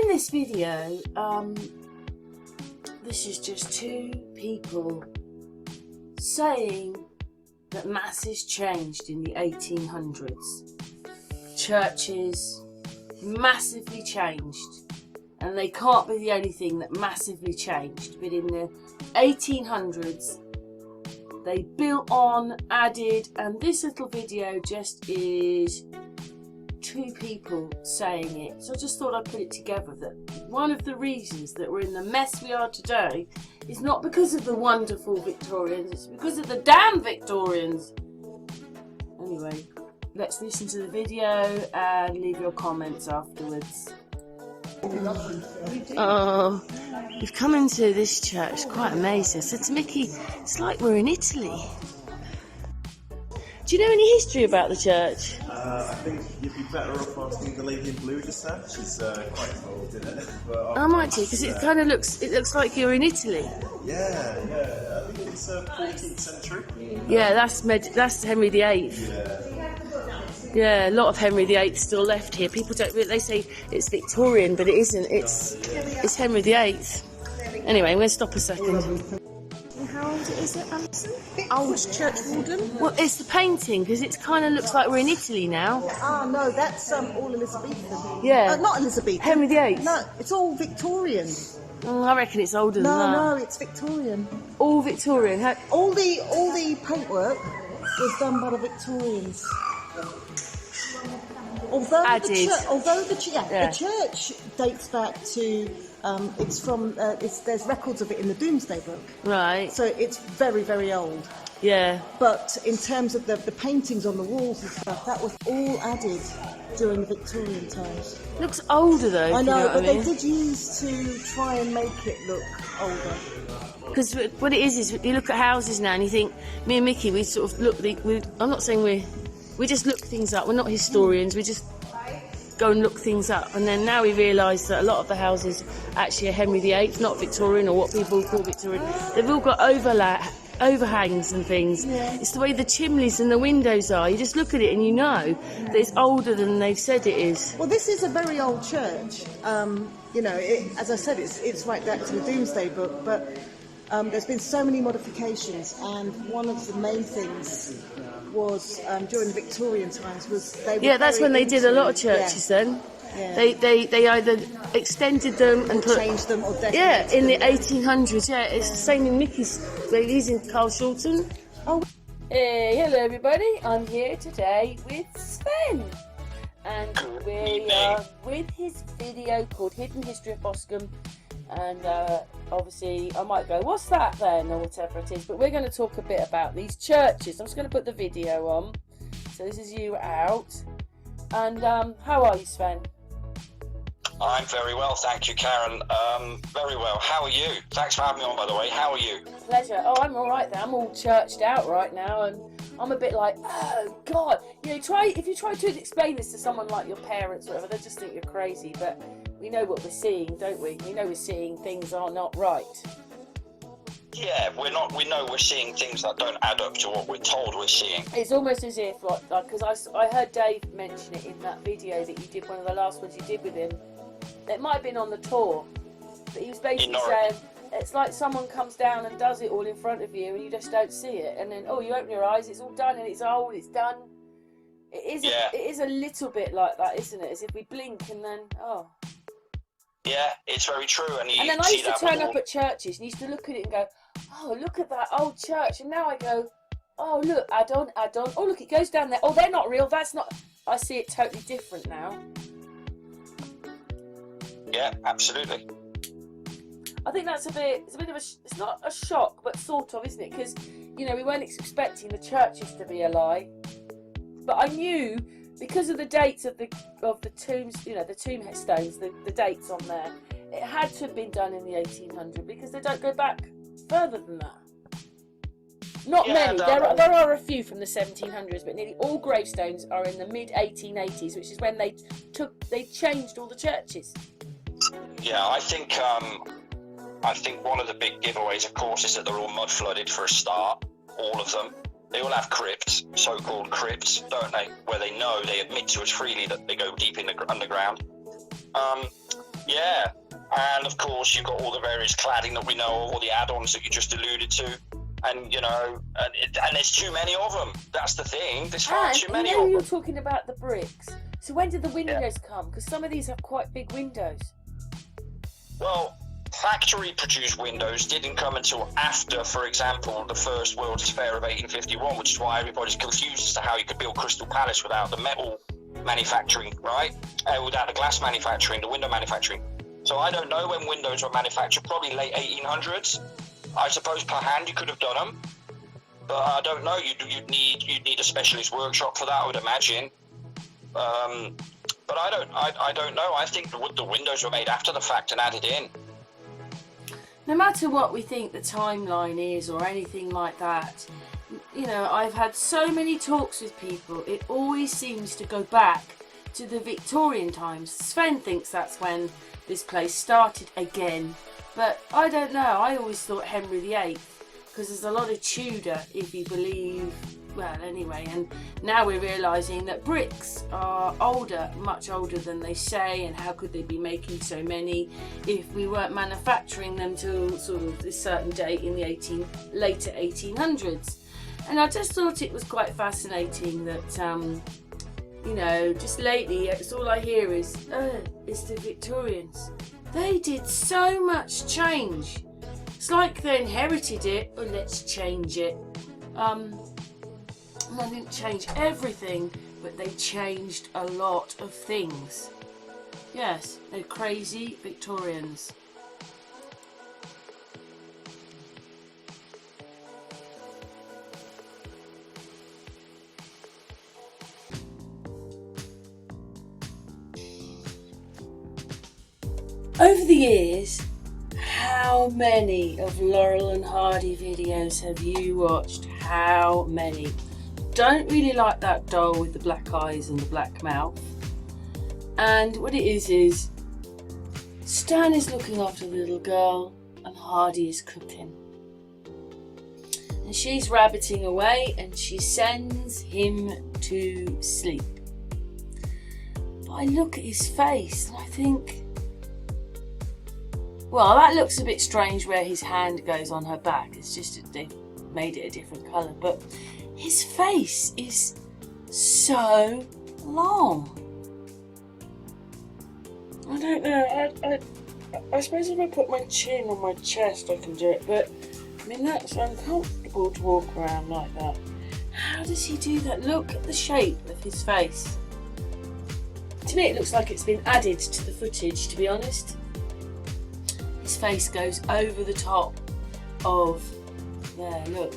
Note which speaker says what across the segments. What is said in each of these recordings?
Speaker 1: in this video, this is just two people saying that masses changed in the 1800s. Churches massively changed, and they can't be the only thing that massively changed. But in the 1800s, they built on, added, and this little video just is two people saying it. So I just thought I'd put it together that one of the reasons that we're in the mess we are today is not because of the wonderful Victorians, it's because of the damn Victorians. Anyway, let's listen to the video and leave your comments afterwards. Oh, we've come into this church, it's quite amazing. I said to Mickey, it's like we're in Italy. Do you know any history about the church?
Speaker 2: I think you'd be better off asking the lady in blue just now. She's quite involved in it.
Speaker 1: I might do, because it kind of looks like you're in Italy.
Speaker 2: Yeah. I think it's 14th century.
Speaker 1: Yeah, that's Henry VIII. Yeah, a lot of Henry VIII still left here. People don't. They say it's Victorian, but it isn't. It's Henry VIII. Anyway, I'm going to stop a second.
Speaker 3: How old is it, Alison? Old church warden?
Speaker 1: Well, it's the painting, because it kind of looks like we're in Italy now.
Speaker 3: Ah, no, that's all Elizabethan.
Speaker 1: Yeah.
Speaker 3: Not Elizabethan.
Speaker 1: Henry VIII.
Speaker 3: No, it's all Victorian.
Speaker 1: I reckon it's older than that.
Speaker 3: No, it's Victorian.
Speaker 1: All Victorian.
Speaker 3: All the paintwork was done by the Victorians. Although the church dates back to there's records of it in the Domesday Book.
Speaker 1: Right.
Speaker 3: So it's very, very old.
Speaker 1: Yeah.
Speaker 3: But in terms of the paintings on the walls and stuff, that was all added during the Victorian times.
Speaker 1: Looks older though.
Speaker 3: I know, but
Speaker 1: I mean?
Speaker 3: they did use to try and make it look older.
Speaker 1: Because what it is you look at houses now and you think, me and Mickey, we sort of look. I'm not saying we just look things up. We're not historians. We just go and look things up, and then now we realise that a lot of the houses actually are Henry VIII, not Victorian, or what people call Victorian. They've all got overhangs and things.
Speaker 3: Yeah.
Speaker 1: It's the way the chimneys and the windows are. You just look at it and you know that it's older than they've said it is.
Speaker 3: Well, this is a very old church. As I said, it's right back to the Domesday Book, but there's been so many modifications, and one of the main things was during the Victorian times was they were
Speaker 1: that's when they did a lot of churches then.
Speaker 3: Yeah.
Speaker 1: They either extended them and
Speaker 3: changed them or decorated
Speaker 1: in the
Speaker 3: them.
Speaker 1: 1800s. Yeah, it's the same in Mickey's. He's in Carl Shorten.
Speaker 3: Oh.
Speaker 1: Hey, hello everybody. I'm here today with Sven, and we are with his video called Hidden History of Boscombe. And obviously I might go, what's that then, or whatever it is, but we're going to talk a bit about these churches. I'm just going to put the video on. So this is you out. And how are you, Sven?
Speaker 4: I'm very well, thank you, Karen. Very well. How are you? Thanks for having me on, by the way. How are you?
Speaker 1: Pleasure. Oh, I'm all right there. I'm all churched out right now, and I'm a bit like, oh God. If you try to explain this to someone like your parents or whatever, they'll just think you're crazy. But we know what we're seeing, don't we? We know we're seeing things are not right.
Speaker 4: Yeah, we know we're seeing things that don't add up to what we're told we're seeing.
Speaker 1: It's almost as if, because I heard Dave mention it in that video that you did, one of the last ones you did with him. It might have been on the tour, but he was basically saying it's like someone comes down and does it all in front of you and you just don't see it, and then you open your eyes, it's all done and it's old, it's done. It is a little bit like that, isn't it? As if we blink and then
Speaker 4: Yeah, it's very true. And
Speaker 1: then I used to turn up at churches and used to look at it and go, oh, look at that old church, and now I go, oh look, add-on, oh look, it goes down there, oh they're not real, that's not. I see it totally different now.
Speaker 4: Yeah, absolutely.
Speaker 1: I think it's a bit of it's not a shock, but sort of, isn't it? Because, we weren't expecting the churches to be a lie. But I knew, because of the dates of the tombs, the tombstones, the dates on there, it had to have been done in the 1800s, because they don't go back further than that. Not many. There are a few from the 1700s, but nearly all gravestones are in the mid-1880s, which is when they changed all the churches.
Speaker 4: Yeah, I think one of the big giveaways, of course, is that they're all mud flooded for a start. All of them. They all have crypts, so-called crypts, don't they? Where they admit to us freely that they go deep in the underground. Yeah, and of course you've got all the various cladding that we know, all the add-ons that you just alluded to, and you know, and there's too many of them. That's the thing. There's far too many of
Speaker 1: you're
Speaker 4: them.
Speaker 1: talking about the bricks. So when did the windows come? Because some of these have quite big windows.
Speaker 4: Well, factory-produced windows didn't come until after, for example, the First World's Fair of 1851, which is why everybody's confused as to how you could build Crystal Palace without the metal manufacturing, right? Without the glass manufacturing, the window manufacturing. So I don't know when windows were manufactured, probably late 1800s. I suppose per hand you could have done them, but I don't know. You'd need a specialist workshop for that, I would imagine. But I don't know. I think the windows were made after the fact and added in.
Speaker 1: No matter what we think the timeline is or anything like that, you know, I've had so many talks with people, it always seems to go back to the Victorian times. Sven thinks that's when this place started again, but I don't know. I always thought Henry VIII, because there's a lot of Tudor, if you believe, well, anyway, and now we're realising that bricks are older, much older than they say, and how could they be making so many if we weren't manufacturing them till sort of this certain date in the later 1800s. And I just thought it was quite fascinating that, you know, just lately, it's all I hear is, it's the Victorians. They did so much change. It's like they inherited it, or let's change it. They didn't change everything, but they changed a lot of things. Yes, they're crazy Victorians. Over the years, how many of Laurel and Hardy videos have you watched? How many? Don't really like that doll with the black eyes and the black mouth. And what it is Stan is looking after the little girl and Hardy is cooking. And she's rabbiting away and she sends him to sleep. But I look at his face and I think, well, that looks a bit strange where his hand goes on her back. It's just that they've made it a different colour. But his face is so long. I don't know. I suppose if I put my chin on my chest, I can do it. But I mean, that's uncomfortable to walk around like that. How does he do that? Look at the shape of his face. To me, it looks like it's been added to the footage, to be honest. His face goes over the top of, there, look.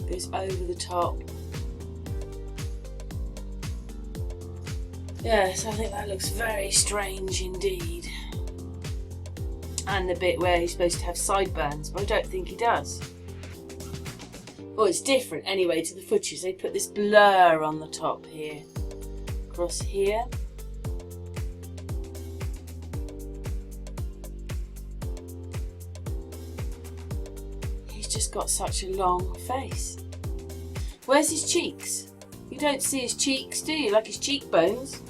Speaker 1: Goes over the top. Yes, I think that looks very strange indeed. And the bit where he's supposed to have sideburns, but I don't think he does. Well, it's different anyway to the footage. They put this blur on the top here. Across here. Just got such a long face. Where's his cheeks? You don't see his cheeks, do you? Like his cheekbones.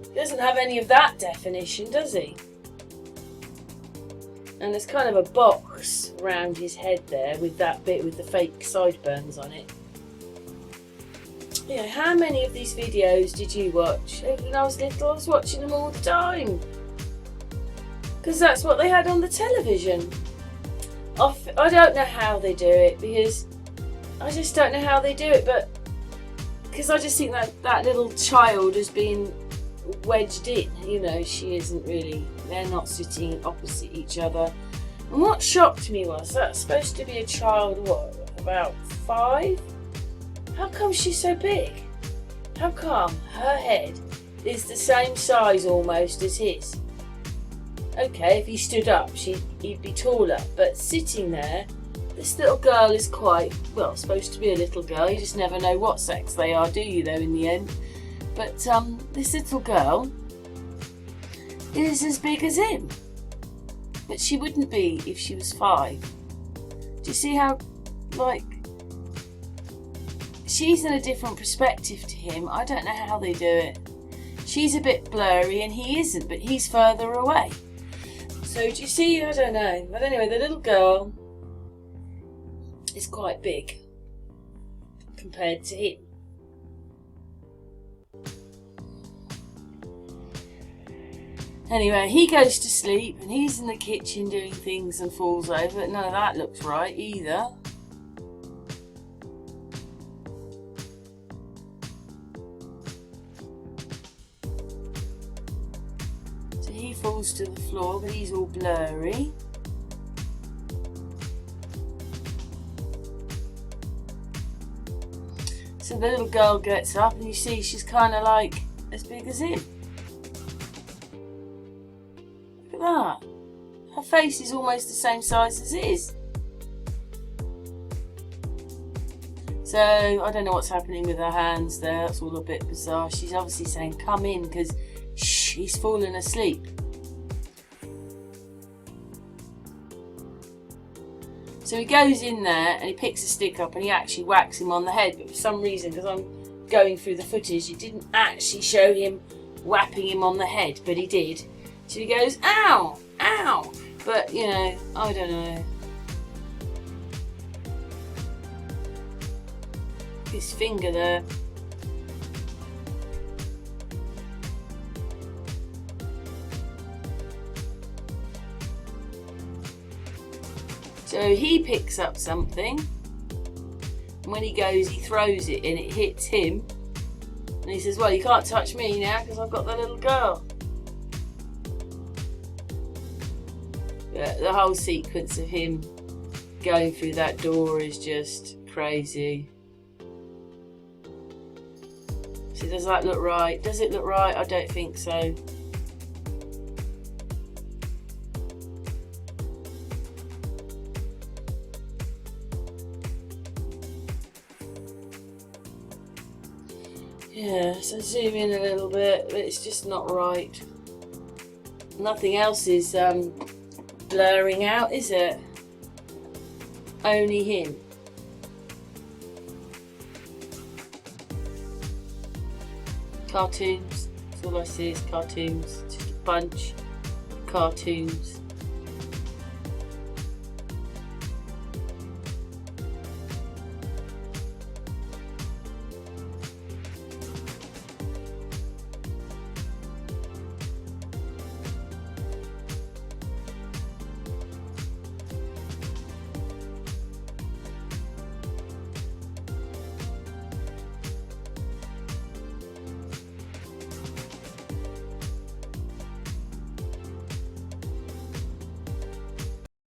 Speaker 1: He doesn't have any of that definition, does he? And there's kind of a box around his head there with that bit with the fake sideburns on it. You know, how many of these videos did you watch? When I was little, I was watching them all the time. Because that's what they had on the television. I don't know how they do it, because I just don't know how they do it, but because I just think that little child has been wedged in, you know, she isn't really, they're not sitting opposite each other. And what shocked me was that's supposed to be a child, what, about 5? How come she's so big? How come her head is the same size almost as his? Okay, if he stood up, he'd be taller, but sitting there, this little girl is quite, well, supposed to be a little girl. You just never know what sex they are, do you, though, in the end? But this little girl is as big as him. But she wouldn't be if she was 5. Do you see how, like, she's in a different perspective to him? I don't know how they do it. She's a bit blurry and he isn't, but he's further away. So do you see? I don't know. But anyway, the little girl is quite big compared to him. Anyway, he goes to sleep and he's in the kitchen doing things and falls over. None of that looks right either. So he falls to the floor, but he's all blurry. So the little girl gets up and you see she's kind of like as big as him. Look at that. Her face is almost the same size as his. So I don't know what's happening with her hands there. That's all a bit bizarre. She's obviously saying come in because he's fallen asleep. So he goes in there and he picks a stick up and he actually whacks him on the head. But for some reason, because I'm going through the footage, it didn't actually show him whapping him on the head, but he did. So he goes, ow, ow. But, you know, I don't know. His finger there. So he picks up something, and when he goes, he throws it and it hits him. And he says, well, you can't touch me now because I've got the little girl. But the whole sequence of him going through that door is just crazy. So does that look right? Does it look right? I don't think so. Yeah, so zoom in a little bit, but it's just not right. Nothing else is blurring out, is it? Only him. Cartoons. That's all I see is cartoons. Just a bunch of cartoons.